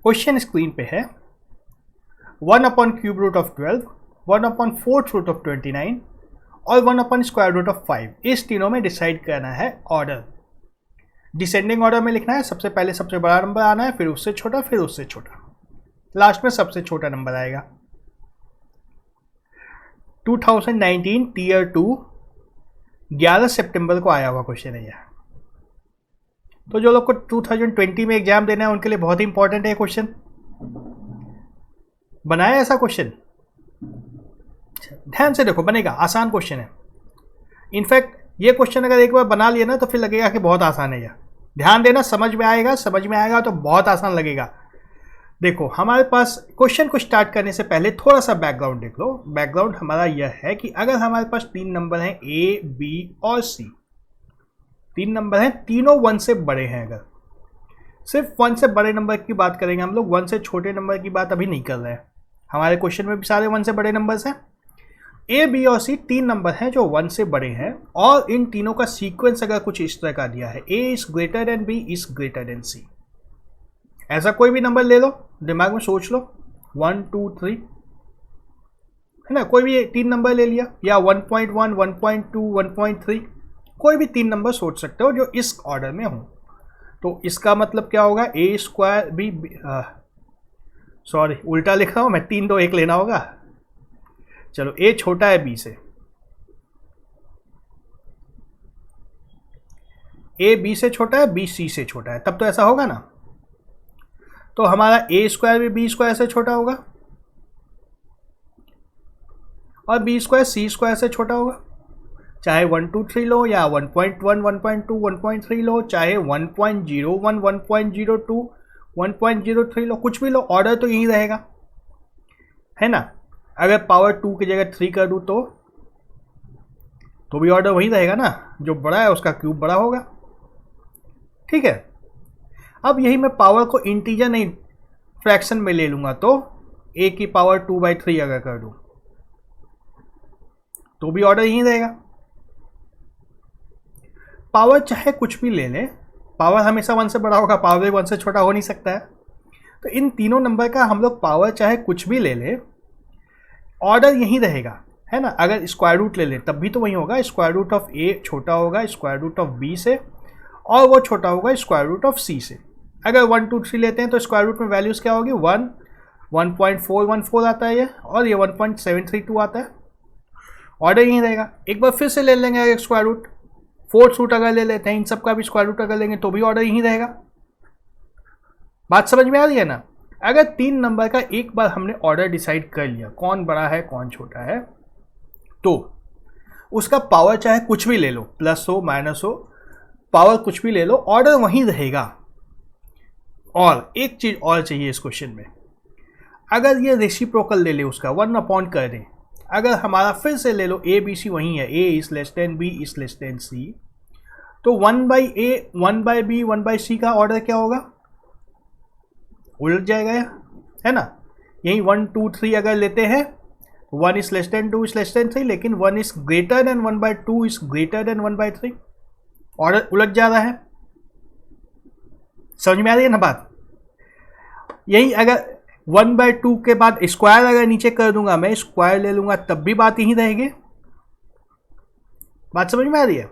Question screen पे है 1/³ 1/4√29 और 1/√5। इस तीनों में डिसाइड करना है ऑर्डर। डिसेंडिंग ऑर्डर में लिखना है, सबसे पहले सबसे बड़ा नंबर आना है, फिर उससे छोटा, फिर उससे छोटा, लास्ट में सबसे छोटा नंबर आएगा। 2019 टीयर 2 11 सितंबर को आया हुआ क्वेश्चन है यह। तो जो लोग को 2020 में एग्जाम देना है उनके लिए बहुत ही इंपॉर्टेंट है क्वेश्चन। बनाया ऐसा क्वेश्चन, ध्यान से देखो, बनेगा, आसान क्वेश्चन है। इनफैक्ट ये क्वेश्चन अगर एक बार बना लिया ना तो फिर लगेगा कि बहुत आसान है यह। ध्यान देना, समझ में आएगा तो बहुत आसान लगेगा। देखो हमारे पास क्वेश्चन को स्टार्ट करने से पहले थोड़ा सा बैकग्राउंड देख लो। बैकग्राउंड हमारा यह है कि अगर हमारे पास 3 नंबर हैं ए, बी और सी, 3 नंबर हैं, तीनों 1 से बड़े हैं। अगर सिर्फ 1 से बड़े नंबर की बात करेंगे हम लोग, 1 से छोटे नंबर की बात अभी नहीं कर रहे हैं। हमारे क्वेश्चन में भी सारे 1 से बड़े नंबर्स हैं। ए, बी और सी 3 नंबर हैं जो 1 से बड़े हैं, और इन तीनों का सीक्वेंस अगर कुछ इस तरह का दिया है, a is greater than b is greater than c. ऐसा कोई भी नंबर ले लो, दिमाग में सोच लो, 1 2 3 है ना, कोई भी 3 नंबर ले लिया, या 1.1 1.2 1.3, कोई भी 3 नंबर सोच सकते हो जो इस ऑर्डर में हो। तो इसका मतलब क्या होगा, ए स्क्वायर बी, सॉरी उल्टा लिख रहा हूं मैं, 3 2 1 लेना होगा। चलो ए छोटा है बी से, ए बी से छोटा है, बी सी से छोटा है, तब तो ऐसा होगा ना। तो हमारा ए स्क्वायर भी बी स्क्वायर से छोटा होगा और बी स्क्वायर सी स्क्वायर से छोटा होगा। चाहे 1 2 3 लो, या 1.1 1.2 1.3 लो, चाहे 1.01 1.02 1.03 लो, कुछ भी लो, ऑर्डर तो यही रहेगा, है ना। अगर पावर 2 की जगह 3 कर दूँ तो भी ऑर्डर वही रहेगा ना, जो बड़ा है उसका क्यूब बड़ा होगा। ठीक है, अब यही मैं पावर को इंटीजर नहीं फ्रैक्शन में ले लूंगा, तो a की पावर 2/3 अगर कर दूं तो भी ऑर्डर यही रहेगा। पावर चाहे कुछ भी ले लें, पावर हमेशा 1 से बड़ा होगा, पावर 1 से छोटा हो नहीं सकता है। तो इन तीनों नंबर का हम लोग पावर चाहे कुछ भी ले लें, ऑर्डर यही रहेगा, है ना। अगर स्क्वायर रूट ले लें तब भी तो वही होगा, स्क्वायर रूट ऑफ ए छोटा होगा स्क्वायर रूट ऑफ बी से, और वो छोटा होगा स्क्वायर रूट ऑफ सी से। अगर 1 2 3 लेते हैं तो स्क्वायर रूट में वैल्यूज क्या होगी, 1 1.414 आता है ये, और ये 1.732 आता है। ऑर्डर यही रहेगा। एक बार फिर से ले लेंगे अगर स्क्वायर रूट, 4th रूट अगर ले लेते हैं, इन सब का भी स्क्वायर रूट अगर लेंगे तो भी ऑर्डर यही रहेगा। बात समझ में आ रही है ना। अगर 3 नंबर का एक बार हमने ऑर्डर डिसाइड कर लिया, कौन बड़ा है कौन छोटा है, तो उसका पावर चाहे कुछ भी ले लो, प्लस हो माइनस हो, पावर कुछ भी ले लो, ऑर्डर वहीं रहेगा। और एक चीज और चाहिए इस क्वेश्चन में, अगर ये रेसिप्रोकल ले ले उसका 1 अपॉन कर दें, अगर हमारा फिर से ले लो ए बी सी वही है, a is less than b is less than c, तो 1/a 1/b 1/c का ऑर्डर क्या होगा, उलट जाएगा, है ना। यही 1 2 3 अगर लेते हैं, 1 is less then 2 is less then 3, लेकिन 1 is greater then 1/2 is greater then 1/3, order उलट जा रहा है। समझ में आ रही है ना बात। यही अगर 1/2 के बाद स्क्वायर अगर नीचे कर दूंगा, मैं स्क्वायर ले लूंगा, तब भी बात यही रहेगी। बात समझ में आ रही है।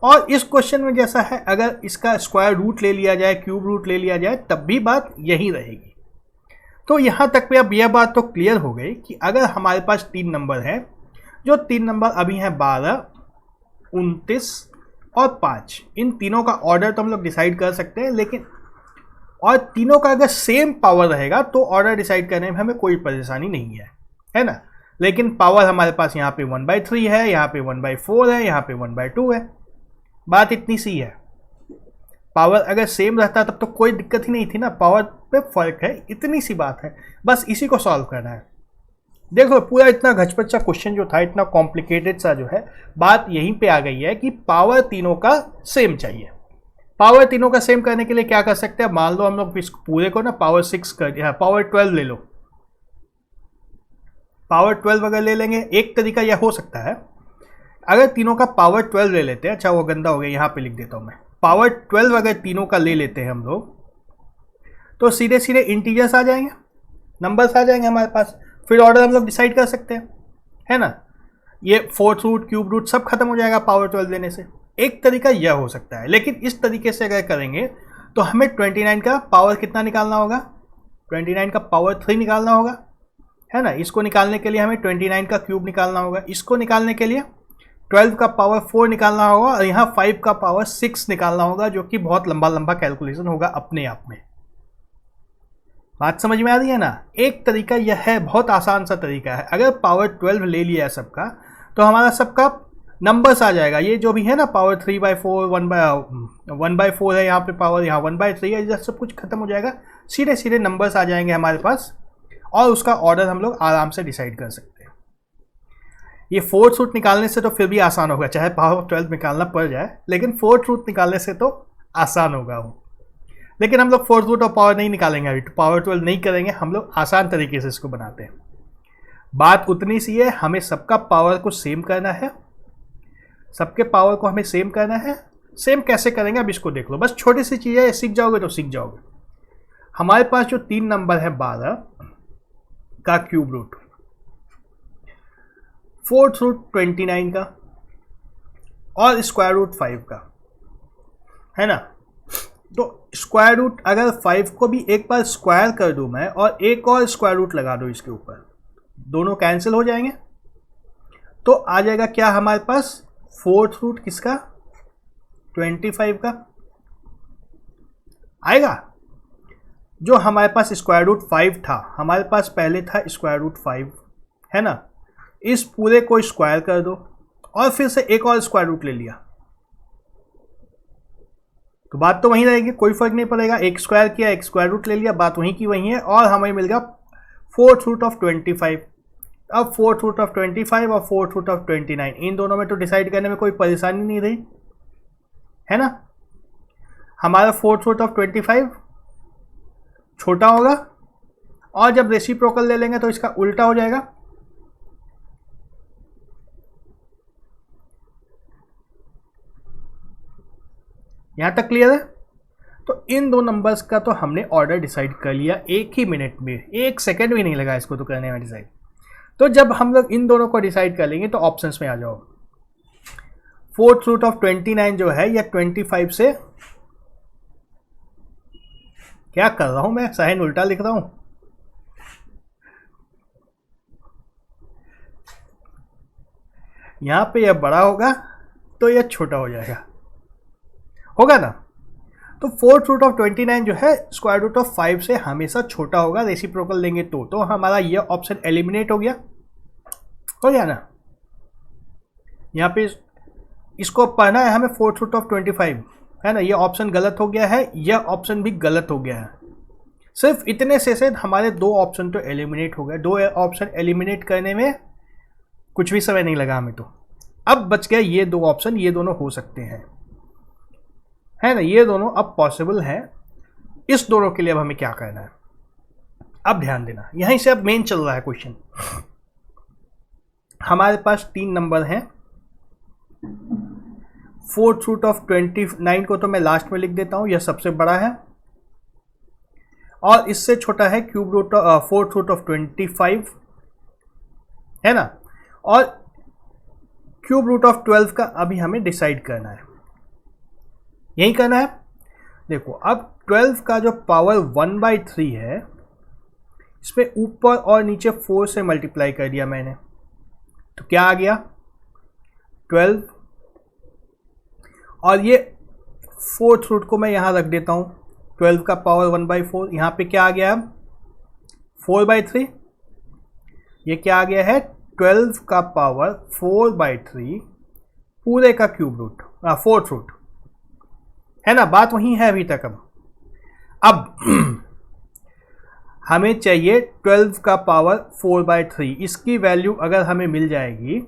और इस क्वेश्चन में जैसा है, अगर इसका स्क्वायर रूट ले लिया जाए, क्यूब रूट ले लिया जाए, तब भी बात यही रहेगी। तो यहां तक पे अब यह बात तो क्लियर हो गई कि अगर हमारे पास 3 नंबर हैं, जो 3 नंबर अभी हैं 12 29 और 5, इन तीनों का ऑर्डर तो हम लोग डिसाइड कर सकते हैं, लेकिन और तीनों का अगर सेम पावर रहेगा तो ऑर्डर डिसाइड करने में हमें कोई परेशानी नहीं है ना। लेकिन पावर हमारे पास यहाँ पे 1/3 है, यहाँ पे 1/4 है, यहाँ पे 1/2 है। बात इतनी सी है। पावर अगर सेम रहता तब तो कोई दिक्कत ही नहीं थी ना, पावर पे फर्क है, इतनी सी बात है, बस इसी को सॉल्व करना है। देखो पूरा इतना घचपच्चा क्वेश्चन जो था, इतना कॉम्प्लिकेटेड सा जो है, बात यहीं पे आ गई है कि पावर तीनों का सेम चाहिए। पावर तीनों का सेम करने के लिए क्या कर सकते हैं, मान लो हम लोग इस पूरे को ना पावर 6 कर दिया, पावर 12 ले लो, पावर 12 अगर ले लेंगे, एक तरीका यह हो सकता है, अगर तीनों का पावर 12 ले लेते हैं, अच्छा वो गंदा हो गया, यहाँ पे लिख देता हूँ मैं, पावर 12 अगर तीनों का ले लेते हैं हम लोग, तो सीधे सीधे इंटीजर्स आ जाएंगे, नंबर्स आ जाएंगे हमारे पास, फिर ऑर्डर हम लोग डिसाइड कर सकते हैं, है ना। ये फोर्थ रूट, क्यूब रूट सब खत्म हो जाएगा पावर 12 लेने से। एक तरीका यह हो सकता है, लेकिन इस तरीके से अगर करेंगे तो हमें 29 का पावर कितना निकालना होगा, 29 का पावर 3 निकालना होगा, है ना। इसको निकालने के लिए हमें 29 का क्यूब निकालना होगा, इसको निकालने के लिए 12 का पावर 4 निकालना होगा, और यहाँ 5 का पावर 6 निकालना होगा, जो कि बहुत लंबा लंबा कैलकुलेशन होगा अपने आप में। बात समझ में आ रही है ना। एक तरीका यह है, बहुत आसान सा तरीका है। अगर पावर 12 ले लिया है सबका, तो हमारा सबका नंबर्स आ जाएगा। ये जो भी है ना, पावर 3/4, 1/4 है यहाँ पे पावर, यहाँ 1/3 है, इधर सब कुछ खत्म हो जाएगा, सीधे सीधे नंबर्स आ जाएंगे हमारे पास, और उसका ऑर्डर हम लोग आराम से डिसाइड कर सकते हैं। ये फोर्थ रूट निकालने से तो फिर भी आसान होगा, चाहे पावर 12 निकालना पड़ जाए, लेकिन फोर्थ रूट निकालने से तो आसान होगा वो। लेकिन हम लोग फोर्थ रूट और पावर नहीं निकालेंगे अभी, तो पावर 12 नहीं करेंगे, हम लोग आसान तरीके से इसको बनाते हैं। बात उतनी सी है, हमें सबका पावर को सेम करना है, सबके पावर को हमें सेम करना है। सेम कैसे करेंगे अब इसको देख लो, बस छोटी सी चीज़ है, सीख जाओगे तो सीख जाओगे। हमारे पास जो 3 नंबर है 12 का क्यूब रूट, फोर्थ रूट 29 का, और स्क्वायर रूट 5 का, है ना। तो स्क्वायर रूट अगर 5 को भी एक बार स्क्वायर कर दूं मैं, और एक और स्क्वायर रूट लगा दूं इसके ऊपर, दोनों कैंसिल हो जाएंगे, तो आ जाएगा क्या हमारे पास, फोर्थ रूट किसका, 25 का आएगा। जो हमारे पास स्क्वायर रूट 5 था, हमारे पास पहले था स्क्वायर रूट 5, है ना। इस पूरे को स्क्वायर कर दो, और फिर से एक और स्क्वायर रूट ले लिया, तो बात तो वहीं रहेगी, कोई फर्क नहीं पड़ेगा। एक स्क्वायर किया, एक स्क्वायर रूट ले लिया, बात वहीं की वहीं है, और हमें मिल गया फोर्थ रूट ऑफ 25। अब फोर्थ रूट ऑफ 25 और फोर्थ रूट ऑफ 29, इन दोनों में तो डिसाइड करने में कोई परेशानी नहीं रही, है ना। हमारा फोर्थ रूट ऑफ 25 छोटा होगा, और जब रेसिप्रोकल ले लेंगे तो इसका उल्टा हो जाएगा। यहां तक क्लियर है। तो इन दो नंबर्स का तो हमने ऑर्डर डिसाइड कर लिया एक ही मिनट में, 1 सेकेंड भी नहीं लगा इसको तो करने में डिसाइड। तो जब हम लोग इन दोनों को डिसाइड कर लेंगे तो ऑप्शंस में आ जाओ। फोर्थ रूट ऑफ 29 जो है, या 25 से, क्या कर रहा हूं मैं, साइन उल्टा लिख रहा हूं। यहां पे यह बड़ा होगा तो यह छोटा हो जाएगा, होगा ना। तो फोर्थ रूट ऑफ 29 जो है स्क्वायर रूट ऑफ 5 से हमेशा छोटा होगा, रेसिप्रोकल लेंगे तो हमारा यह ऑप्शन एलिमिनेट हो गया ना। यहाँ पे इसको पढ़ना है हमें, फोर्थ रूट ऑफ 25, है ना। यह ऑप्शन गलत हो गया है, यह ऑप्शन भी गलत हो गया है। सिर्फ इतने से हमारे 2 ऑप्शन तो एलिमिनेट हो गए। 2 ऑप्शन एलिमिनेट करने में कुछ भी समय नहीं लगा हमें, तो अब बच गया ये 2 ऑप्शन, ये दोनों हो सकते हैं, है ना। ये दोनों अब पॉसिबल है। इस दोनों के लिए अब हमें क्या करना है, अब ध्यान देना, यहीं से अब मेन चल रहा है क्वेश्चन। हमारे पास 3 नंबर हैं। फोर्थ रूट ऑफ 29 को तो मैं लास्ट में लिख देता हूं, यह सबसे बड़ा है, और इससे छोटा है cube root fourth root of 25, है ना। और क्यूब रूट ऑफ 12 का अभी हमें डिसाइड करना है, यही करना है। देखो अब 12 का जो पावर 1/3 है, इसमें ऊपर और नीचे 4 से मल्टीप्लाई कर दिया मैंने, तो क्या आ गया 12। और ये फोर्थ रूट को मैं यहां रख देता हूं, 12 का पावर 1/4, यहां पे क्या आ गया 4/3। ये क्या आ गया है 12 का पावर 4/3 पूरे का क्यूब रूट, फोर्थ रूट, है ना। बात वही है अभी तक। अब हमें चाहिए 12 का पावर 4/3, इसकी वैल्यू अगर हमें मिल जाएगी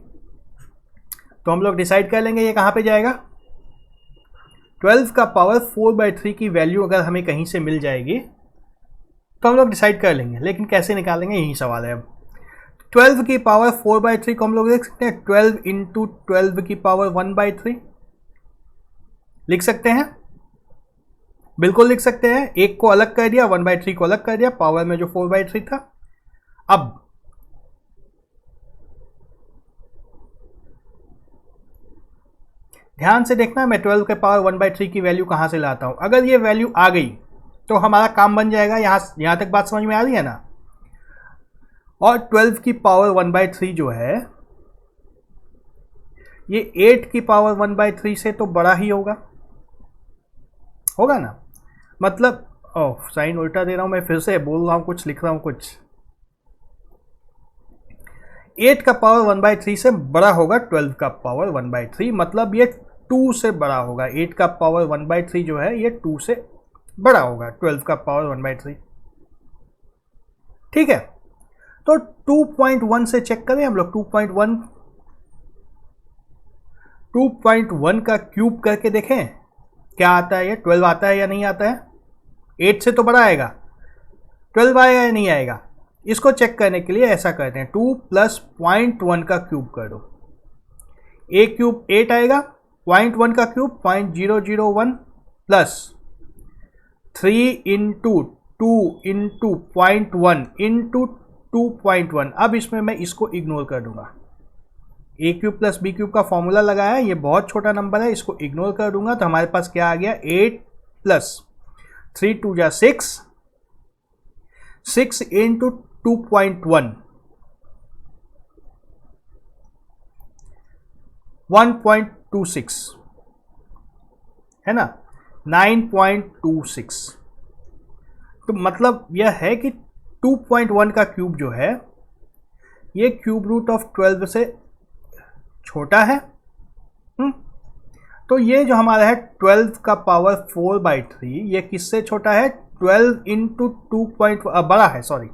तो हम लोग डिसाइड कर लेंगे ये कहां पे जाएगा। 12 का पावर 4/3 की वैल्यू अगर हमें कहीं से मिल जाएगी तो हम लोग डिसाइड कर लेंगे, लेकिन कैसे निकालेंगे यही सवाल है अब। 12 की पावर 4/3 को हम लोग देख सकते हैं, 12 इंटू 12 की पावर 1/3 लिख सकते हैं, बिल्कुल लिख सकते हैं, एक को अलग कर दिया, 1/3 को अलग कर दिया, पावर में जो 4/3 था। अब ध्यान से देखना, मैं 12 के पावर 1/3 की वैल्यू कहां से लाता हूं। अगर ये वैल्यू आ गई तो हमारा काम बन जाएगा। यहां तक बात समझ में आ रही है ना। और 12 की पावर 1/3 जो है ये 8 की पावर 1/3 से तो बड़ा ही होगा ना। मतलब साइन उल्टा दे रहा हूं मैं, फिर से बोल रहा हूं कुछ, लिख रहा हूं कुछ। 8 का पावर 1/3 से बड़ा होगा 12 का पावर 1/3, मतलब ये 2 से बड़ा होगा। 8 का पावर 1/3 जो है ये 2 से बड़ा होगा 12 का पावर 1/3। ठीक है, तो 2.1 से चेक करें हम लोग। 2.1 का क्यूब करके देखें क्या आता है। ये 12 आता है या नहीं आता है। 8 से तो बड़ा आएगा, 12 आएगा या नहीं आएगा। इसको चेक करने के लिए ऐसा करते हैं, 2 + 0.1 का क्यूब कर दो। ए क्यूब 8 आएगा, 0.1 का क्यूब 0.001 प्लस 3 × 2 × 0.1 × 2.1। अब इसमें मैं इसको इग्नोर कर दूंगा। ए क्यूब प्लस बी क्यूब का फॉर्मूला लगाया है, ये बहुत छोटा नंबर है, इसको इग्नोर कर दूंगा तो हमारे पास क्या आ गया, 8 + 3 × 2 = 6, 6 × 2.1 1.26 है ना, 9.26। तो मतलब यह है कि 2.1 का क्यूब जो है ये क्यूब रूट ऑफ 12 से छोटा है। तो ये जो हमारा है 12 का पावर 4/3 ये किससे छोटा है, 12 × 2. बड़ा है, सॉरी।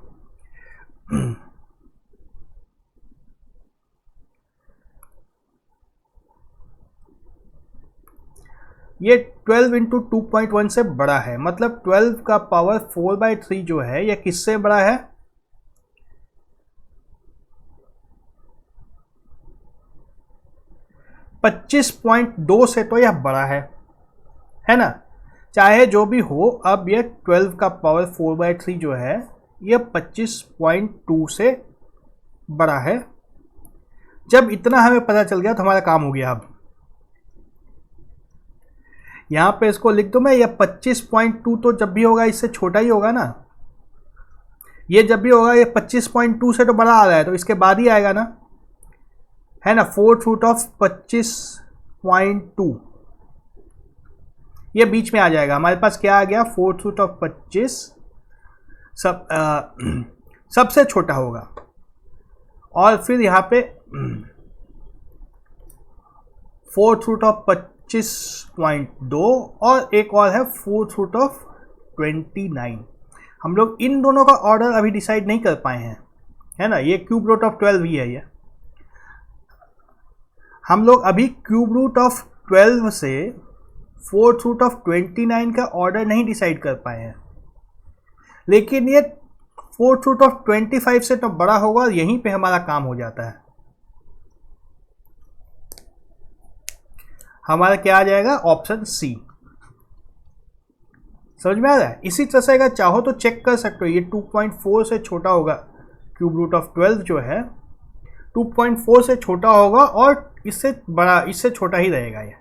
ये 12 × 2.1 से बड़ा है, मतलब 12 का पावर 4/3 जो है ये किससे बड़ा है, 25.2 से तो यह बड़ा है ना। चाहे जो भी हो, अब ये 12 का पावर 4/3 जो है ये 25.2 से बड़ा है। जब इतना हमें पता चल गया तो हमारा काम हो गया। अब यहां पे इसको लिख दूं मैं, ये 25.2 तो जब भी होगा इससे छोटा ही होगा ना। ये जब भी होगा ये 25.2 से तो बड़ा आ रहा है, तो इसके बाद ही आएगा ना, है ना। 4th रूट ऑफ 25.2 ये बीच में आ जाएगा। हमारे पास क्या आ गया, 4th रूट ऑफ 25 सबसे छोटा होगा। और फिर यहाँ पे 4th रूट ऑफ 25.2 और एक और है 4th रूट ऑफ 29। हम लोग इन दोनों का ऑर्डर अभी डिसाइड नहीं कर पाए हैं, है ना। ये क्यूब रूट ऑफ 12 ही है। ये हम लोग अभी क्यूब रूट ऑफ 12 से 4th रूट ऑफ 29 का ऑर्डर नहीं डिसाइड कर पाए हैं, लेकिन ये 4th रूट ऑफ 25 से तो बड़ा होगा और यहीं पे हमारा काम हो जाता है। हमारा क्या आ जाएगा, ऑप्शन सी। समझ में आ रहा है। इसी तरह से अगर चाहो तो चेक कर सकते हो, ये 2.4 से छोटा होगा, क्यूब रूट ऑफ 12 जो है 2.4 से छोटा होगा और इससे बड़ा, इससे छोटा ही रहेगा ये।